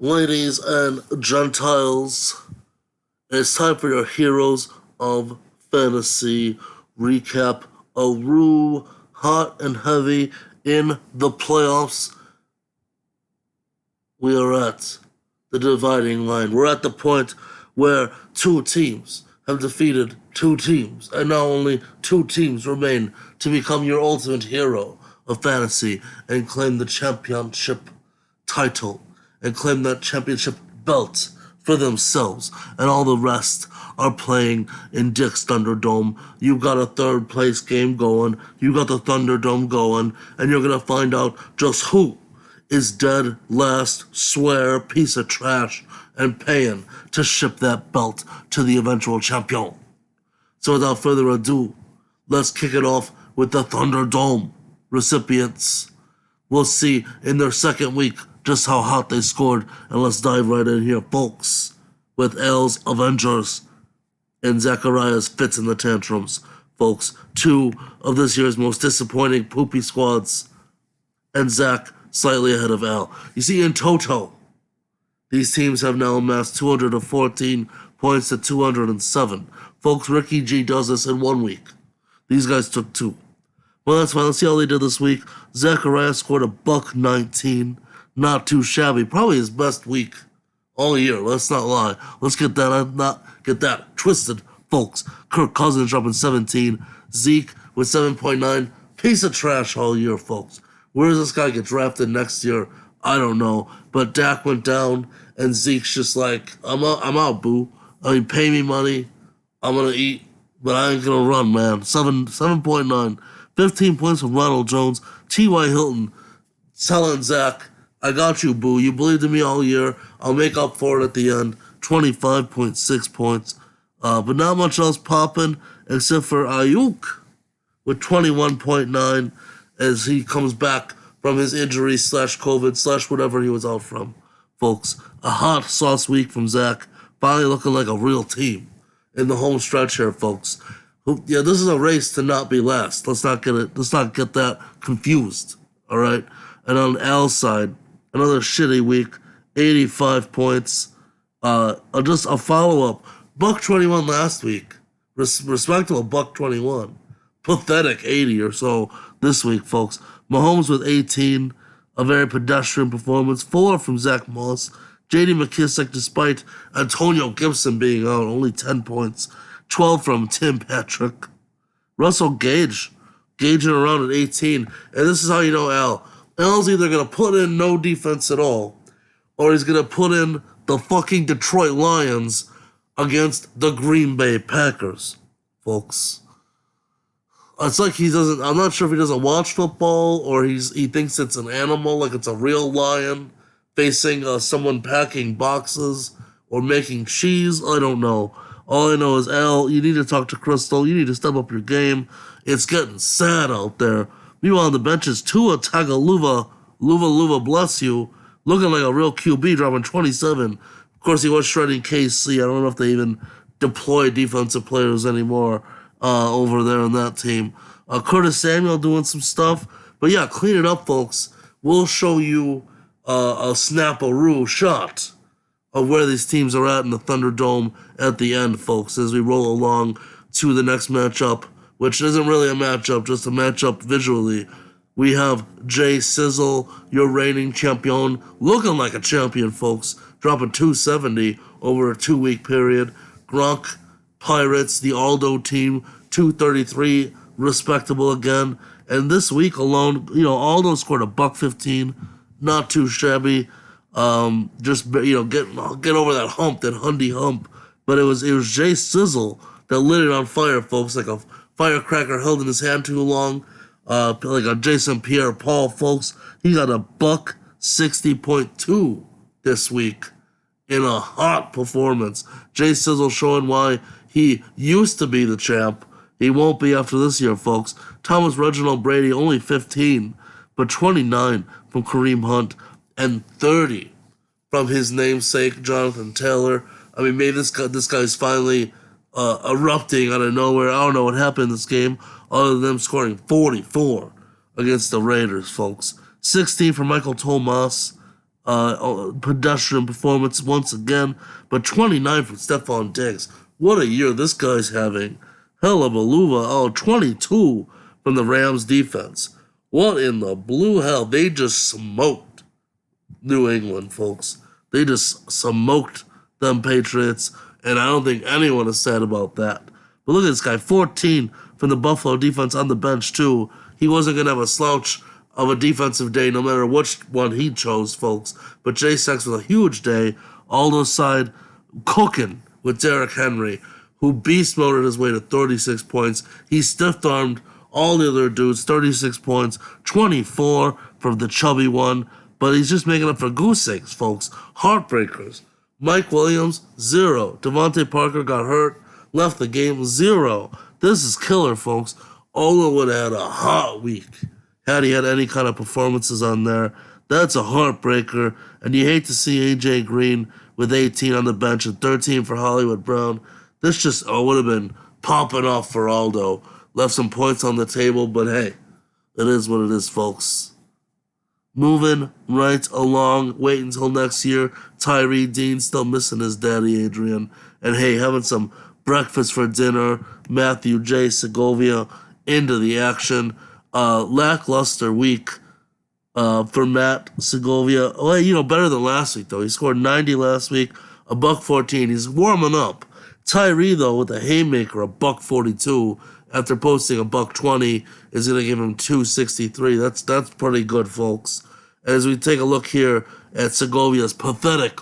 Ladies and Gentiles, it's time for your Heroes of Fantasy recap. Rue hot and heavy in the playoffs. We are at the dividing line. We're at the point where two teams have defeated two teams, and now only two teams remain to become your ultimate hero of fantasy and claim the championship title and claim that championship belt for themselves, and all the rest are playing in Dick's Thunderdome. You got a third place game going, you got the Thunderdome going, and you're gonna find out just who is dead last, swear, piece of trash, and paying to ship that belt to the eventual champion. So without further ado, let's kick it off with the Thunderdome recipients. We'll see in their second week just how hot they scored, and let's dive right in here, folks, with L's Avengers and Zachariah's Fits in the Tantrums, folks. Two of this year's most disappointing poopy squads, and Zach slightly ahead of Al. You see, in total, these teams have now amassed 214 points to 207. Folks, Ricky G does this in 1 week. These guys took two. Well, that's fine. Let's see how they did this week. Zachariah scored a $119. Not too shabby. Probably his best week all year. Let's not lie. Let's get that twisted, folks. Kirk Cousins dropping 17. Zeke with 7.9. Piece of trash all year, folks. Where does this guy get drafted next year? I don't know. But Dak went down, and Zeke's just like, I'm out, boo. I mean, pay me money. I'm gonna eat, but I ain't gonna run, man. 7.9. 15 points from Ronald Jones. T.Y. Hilton telling Zach, I got you, boo. You believed in me all year. I'll make up for it at the end. 25.6 points. But not much else popping except for Ayuk with 21.9 as he comes back from his injury / COVID / whatever he was out from. Folks, a hot sauce week from Zach. Finally looking like a real team in the home stretch here, folks. Yeah, this is a race to not be last. Let's not get that confused. All right. And on Al's side, another shitty week, 85 points. Just a follow-up. $121 last week. Respectable $121. Pathetic 80 or so this week, folks. Mahomes with 18. A very pedestrian performance. 4 from Zach Moss. J.D. McKissick, despite Antonio Gibson being out, only 10 points. 12 from Tim Patrick. Russell Gage, gauging around at 18. And this is how you know Al. Al's either going to put in no defense at all, or he's going to put in the fucking Detroit Lions against the Green Bay Packers, folks. It's like he doesn't, I'm not sure if he doesn't watch football, or he thinks it's an animal, like it's a real lion facing someone packing boxes or making cheese. I don't know. All I know is, Al, you need to talk to Crystal. You need to step up your game. It's getting sad out there. Meanwhile, on the benches, Tua Tagovailoa, Luva, bless you, looking like a real QB, dropping 27. Of course, he was shredding KC. I don't know if they even deploy defensive players anymore over there on that team. Curtis Samuel doing some stuff. But yeah, clean it up, folks. We'll show you a snap-a-roo shot of where these teams are at in the Thunderdome at the end, folks, as we roll along to the next matchup, which isn't really a matchup, just a matchup visually. We have Jay Sizzle, your reigning champion, looking like a champion, folks, dropping 270 over a 2-week period. Gronk, Pirates, the Aldo team, 233, respectable again. And this week alone, Aldo scored a $115, not too shabby. Just get over that hump, that Hundy hump. But it was Jay Sizzle that lit it on fire, folks, like a firecracker held in his hand too long, like a Jason Pierre-Paul, folks. He got a $160.2 this week in a hot performance. Jay Sizzle showing why he used to be the champ. He won't be after this year, folks. Thomas Reginald Brady, only 15, but 29 from Kareem Hunt and 30 from his namesake, Jonathan Taylor. I mean, maybe this guy's finally erupting out of nowhere. I don't know what happened in this game, other than them scoring 44 against the Raiders, folks. 16 for Michael Thomas, pedestrian performance once again, but 29 from Stephon Diggs. What a year this guy's having. Hell of a luva. Oh, 22 from the Rams defense. What in the blue hell? They just smoked New England, folks. They just smoked them Patriots, and I don't think anyone is sad about that. But look at this guy, 14 from the Buffalo defense on the bench, too. He wasn't going to have a slouch of a defensive day no matter which one he chose, folks. But Jay Sachs was a huge day. Aldo's side cooking with Derrick Henry, who beast moded his way to 36 points. He stiff-armed all the other dudes, 36 points, 24 from the chubby one. But he's just making up for goose eggs, folks. Heartbreakers. Mike Williams, 0. Devontae Parker got hurt, left the game, 0. This is killer, folks. Ola would have had a hot week had he had any kind of performances on there. That's a heartbreaker, and you hate to see A.J. Green with 18 on the bench and 13 for Hollywood Brown. This just would have been popping off for Aldo. Left some points on the table, but hey, it is what it is, folks. Moving right along, wait until next year. Tyree Dean still missing his daddy, Adrian. And hey, having some breakfast for dinner. Matthew J. Segovaia into the action. Lackluster week for Matt Segovaia. Well, better than last week, though. He scored 90 last week, a $114. He's warming up. Tyree, though, with a haymaker, a $142. After posting a $120, is going to give him $263. That's pretty good, folks. As we take a look here at Segovia's pathetic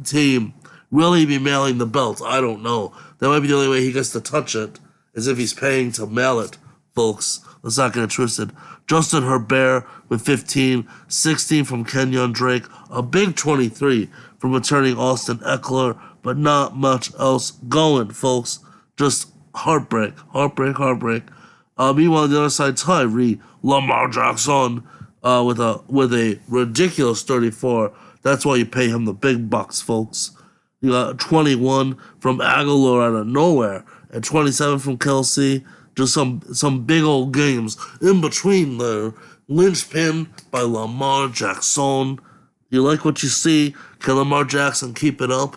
team, will he be mailing the belt? I don't know. That might be the only way he gets to touch it, is if he's paying to mail it, folks. Let's not get it twisted. Justin Herbert with 15, 16 from Kenyon Drake, a big 23 from returning Austin Eckler, but not much else going, folks. Just heartbreak. Meanwhile, on the other side, Tyree, Lamar Jackson, with a ridiculous 34. That's why you pay him the big bucks, folks. You got 21 from Aguilar out of nowhere, and 27 from Kelsey. Just some big old games in between there. Linchpin by Lamar Jackson. You like what you see? Can Lamar Jackson keep it up?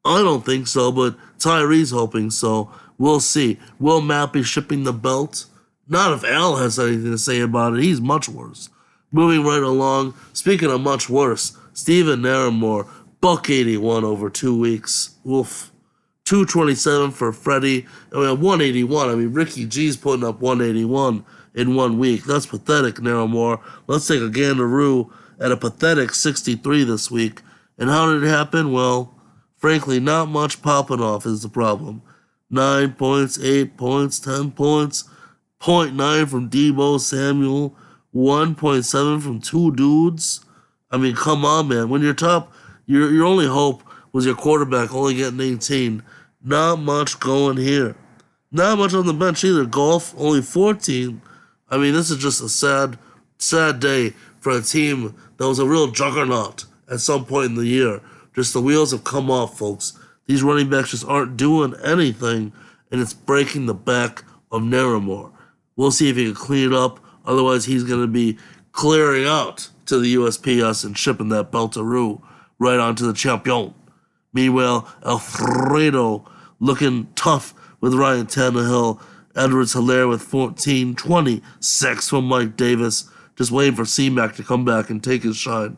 I don't think so, but Tyree's hoping so. We'll see. Will Matt be shipping the belt? Not if Al has anything to say about it. He's much worse. Moving right along, speaking of much worse, Steven Naramore, $181 over 2 weeks. Oof. 227 for Freddie. 181. Ricky G's putting up 181 in 1 week. That's pathetic, Naramore. Let's take a gandaroo at a pathetic 63 this week. And how did it happen? Well, frankly, not much popping off is the problem. 9 points, 8 points, 10 points, 0.9 from Debo Samuel, 1.7 from two dudes. Come on, man. When you're top, your only hope was your quarterback only getting 18. Not much going here. Not much on the bench either. Golf, only 14. This is just a sad day for a team that was a real juggernaut at some point in the year. Just the wheels have come off, folks. These running backs just aren't doing anything, and it's breaking the back of Naramore. We'll see if he can clean it up. Otherwise, he's going to be clearing out to the USPS and shipping that beltaroo right onto the champion. Meanwhile, Alfredo looking tough with Ryan Tannehill. Edwards-Helaire with 14, 26 from Mike Davis. Just waiting for C-Mac to come back and take his shine.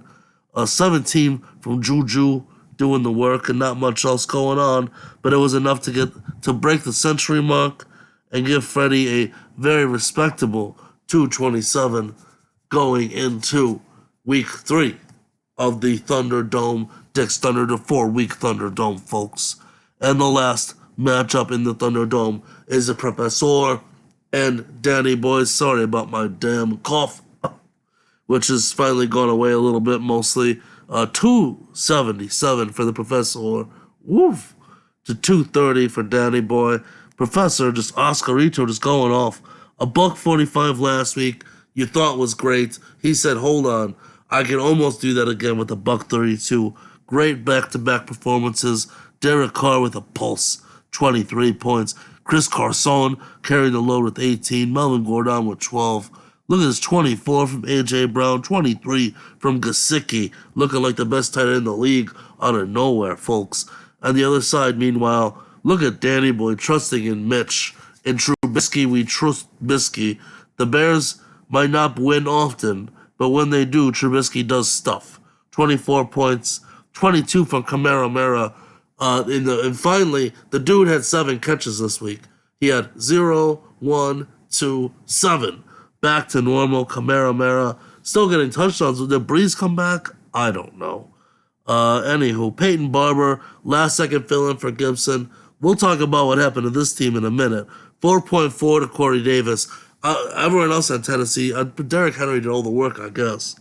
17 from Juju doing the work and not much else going on, but it was enough to break the century mark and give Freddie a very respectable 227 going into week 3 of the Thunderdome, Dick's Thunder, the 4-week Thunderdome, folks. And the last matchup in the Thunderdome is the Professor and Danny Boys. Sorry about my damn cough, which has finally gone away a little bit, mostly. 277 for the Professor. Woof. To 230 for Danny Boy. Professor, just Oscarito, just going off. A $145 last week you thought was great. He said, hold on, I can almost do that again with a $132. Great back-to-back performances. Derek Carr with a pulse, 23 points. Chris Carson carrying the load with 18. Melvin Gordon with 12. Look at this 24 from A.J. Brown, 23 from Gesicki, looking like the best tight end in the league out of nowhere, folks. On the other side, meanwhile, look at Danny Boy trusting in Mitch. In Trubisky, we trust Bisky. The Bears might not win often, but when they do, Trubisky does stuff. 24 points, 22 from Kamara. And finally, the dude had 7 catches this week. He had 0, 1, 2, 7. Back to normal. Kamara still getting touchdowns. Did Breeze come back? I don't know. Anywho, Peyton Barber, last second fill in for Gibson. We'll talk about what happened to this team in a minute. 4.4 to Corey Davis. Everyone else at Tennessee, Derrick Henry did all the work, I guess.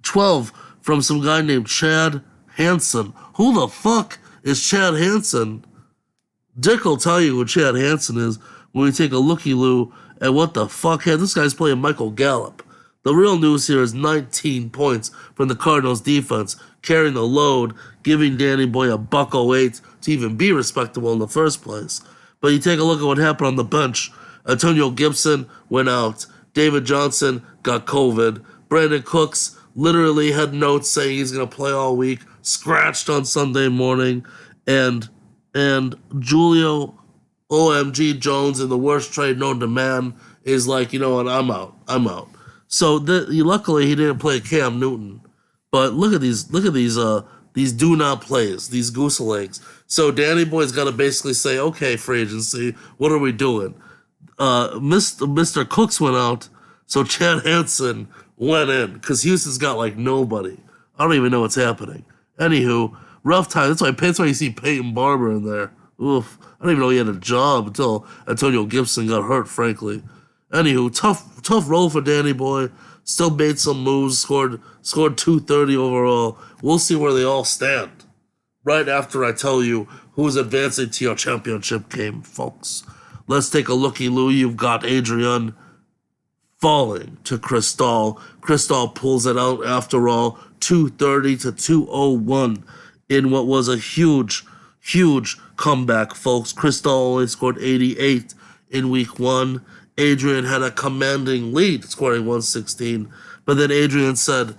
12 from some guy named Chad Hansen. Who the fuck is Chad Hansen? Dick will tell you who Chad Hansen is when we take a looky-loo at what the fuck. Hey, this guy's playing Michael Gallup. The real news here is 19 points from the Cardinals defense, carrying the load, giving Danny Boy a $1.08 to even be respectable in the first place. But you take a look at what happened on the bench. Antonio Gibson went out. David Johnson got COVID. Brandon Cooks literally had notes saying he's going to play all week, scratched on Sunday morning. And Julio OMG Jones in the worst trade known to man is like, you know what, I'm out. So luckily he didn't play Cam Newton. But look at these do not plays, these goose legs. So Danny Boy's got to basically say, okay, free agency, what are we doing? Mr. Cooks went out, so Chad Hansen went in because Houston's got like nobody. I don't even know what's happening. Anywho, rough time. That's why you see Peyton Barber in there. Oof. I don't even know he had a job until Antonio Gibson got hurt, frankly. Anywho, tough role for Danny Boy. Still made some moves, scored 230 overall. We'll see where they all stand right after I tell you who's advancing to your championship game, folks. Let's take a looky-loo. You've got Adrian falling to Cristal. Cristal pulls it out after all, 230 to 201 in what was a huge comeback, folks. Cristal only scored 88 in week 1. Adrian had a commanding lead, scoring 116. But then Adrian said,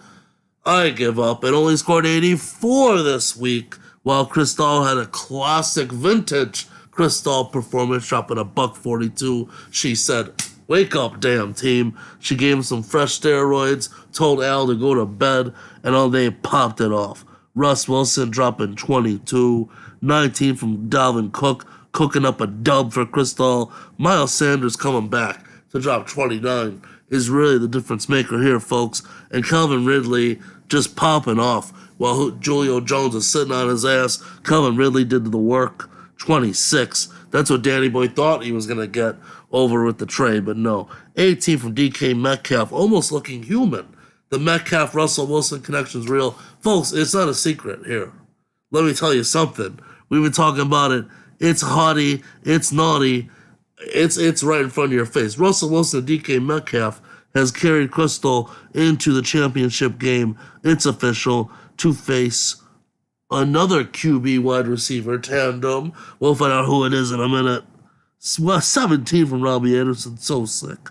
I give up, and only scored 84 this week, while Cristal had a classic vintage Cristal performance, dropping a $142. She said, wake up, damn team. She gave him some fresh steroids, told Al to go to bed, and all day popped it off. Russ Wilson dropping 22, 19 from Dalvin Cook, cooking up a dub for Cristal. Miles Sanders coming back to drop 29 is really the difference maker here, folks. And Calvin Ridley just popping off while Julio Jones is sitting on his ass. Calvin Ridley did the work, 26. That's what Danny Boy thought he was going to get over with the trade, but no. 18 from DK Metcalf, almost looking human. The Metcalf-Russell Wilson connection's real. Folks, it's not a secret here. Let me tell you something. We've been talking about it. It's haughty. It's naughty. It's right in front of your face. Russell Wilson and DK Metcalf has carried Cristal into the championship game. It's official to face another QB wide receiver tandem. We'll find out who it is in a minute. 17 from Robbie Anderson. So sick.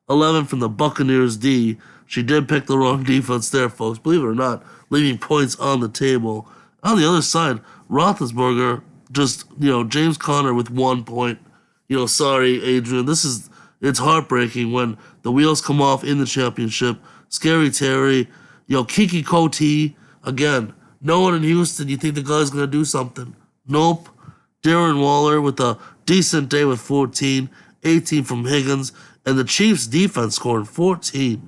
11 from the Buccaneers D. She did pick the wrong defense there, folks. Believe it or not, leaving points on the table. On the other side, Roethlisberger just, James Conner with 1 point. Sorry, Adrian. It's heartbreaking when the wheels come off in the championship. Scary Terry, Kiki Coty, again, no one in Houston, you think the guy's going to do something. Nope. Darren Waller with a decent day with 14, 18 from Higgins, and the Chiefs' defense scored 14.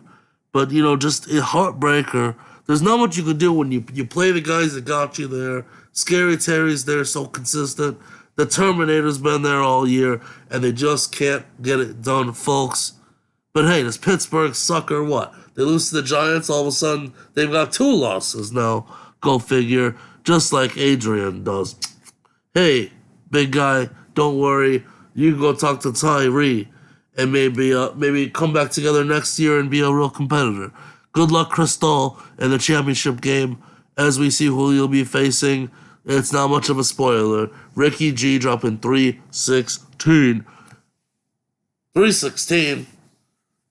But, just a heartbreaker. There's not much you can do when you play the guys that got you there. Scary Terry's there, so consistent. The Terminator's been there all year, and they just can't get it done, folks. But hey, does Pittsburgh suck or what? They lose to the Giants, all of a sudden they've got 2 losses now. Go figure, just like Adrian does. Hey, big guy, don't worry. You can go talk to Tyree and maybe come back together next year and be a real competitor. Good luck, Cristal, in the championship game as we see who you'll be facing. It's not much of a spoiler. Ricky G dropping 316. 316?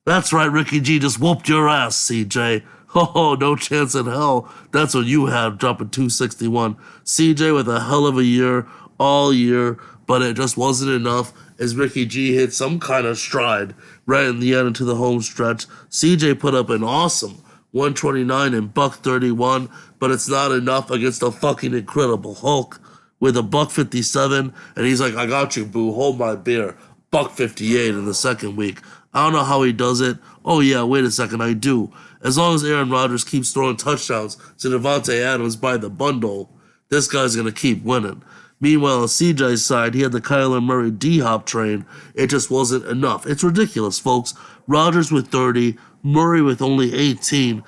That's right, Ricky G just whooped your ass, CJ. Oh, no chance in hell. That's what you had, dropping 261. CJ with a hell of a year, all year, but it just wasn't enough as Ricky G hit some kind of stride right in the end into the home stretch. CJ put up an awesome 129 and buck 31, but it's not enough against the fucking Incredible Hulk with a buck 57, and he's like, I got you, boo, hold my beer. Buck 58 in the second week. I don't know how he does it. Oh yeah, wait a second, I do. As long as Aaron Rodgers keeps throwing touchdowns to Davante Adams by the bundle, this guy's going to keep winning. Meanwhile, on CJ's side, he had the Kyler Murray D-Hop train. It just wasn't enough. It's ridiculous, folks. Rodgers with 30, Murray with only 18,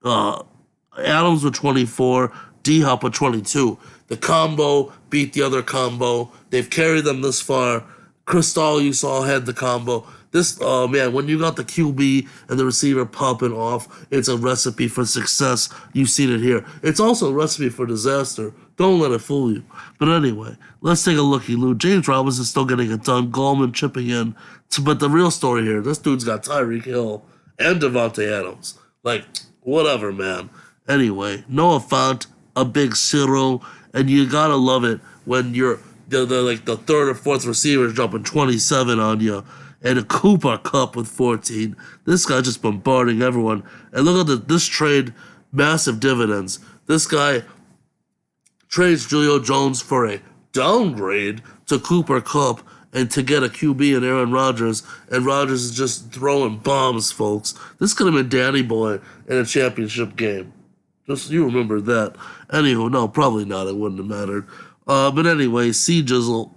Adams with 24, D-Hop with 22. The combo beat the other combo. They've carried them this far. Crystal, you saw, had the combo. This, man, when you got the QB and the receiver popping off, it's a recipe for success. You've seen it here. It's also a recipe for disaster. Don't let it fool you. But anyway, let's take a looky-loo. James Robinson's still getting it done. Gallman chipping in. But the real story here, this dude's got Tyreek Hill and Davante Adams. Like, whatever, man. Anyway, Noah Fant, a big zero, and you gotta love it when you're the third or fourth receiver is dropping 27 on you. And a Cooper Cup with 14. This guy just bombarding everyone. And look at this trade, massive dividends. This guy trades Julio Jones for a downgrade to Cooper Cup and to get a QB in Aaron Rodgers. And Rodgers is just throwing bombs, folks. This could have been Danny Boy in a championship game. Just you remember that. Anywho, no, probably not. It wouldn't have mattered. But anyway, C Jizzle,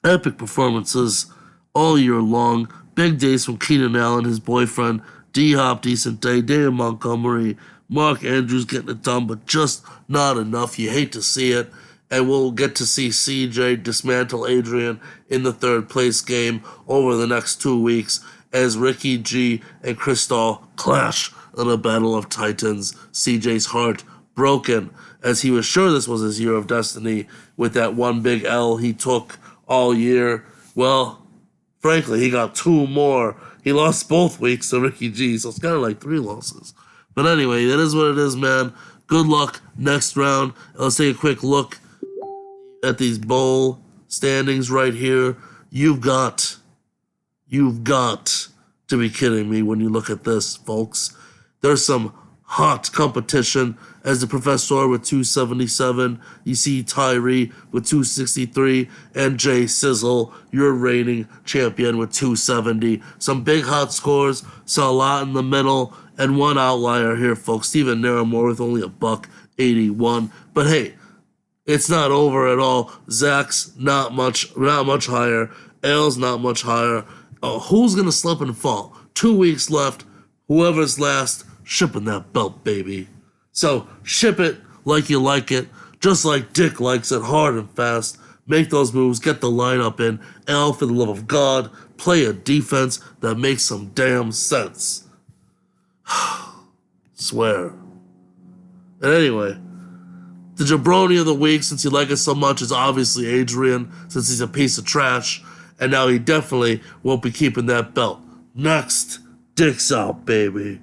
epic performances all year long. Big days from Keenan Allen, his boyfriend, D-Hop, decent day, David Montgomery, Mark Andrews getting it done, but just not enough. You hate to see it. And we'll get to see CJ dismantle Adrian in the third place game over the next 2 weeks as Ricky G and Crystal clash in a battle of titans. CJ's heart broken as he was sure this was his year of destiny with that one big L he took all year. Well, frankly, he got 2 more. He lost both weeks to Ricky G, so it's kind of like 3 losses. But anyway, that is what it is, man. Good luck next round. Let's take a quick look at these bowl standings right here. You've got to be kidding me when you look at this, folks. There's some hot competition as the Professor with 277. You see Tyree with 263 and Jay Sizzle, your reigning champion, with 270. Some big hot scores, saw a lot in the middle, and one outlier here, folks. Stephen Naramore with only a buck 81. But hey, it's not over at all. Zach's not much higher. L's not much higher. Who's gonna slip and fall? 2 weeks left. Whoever's last, shipping that belt, baby. So ship it like you like it, just like Dick likes it, hard and fast. Make those moves, get the lineup in. L, for the love of God, play a defense that makes some damn sense. Swear. And anyway, the jabroni of the week, since you like it so much, is obviously Adrian, since he's a piece of trash, and now he definitely won't be keeping that belt. Next, Dick's out, baby.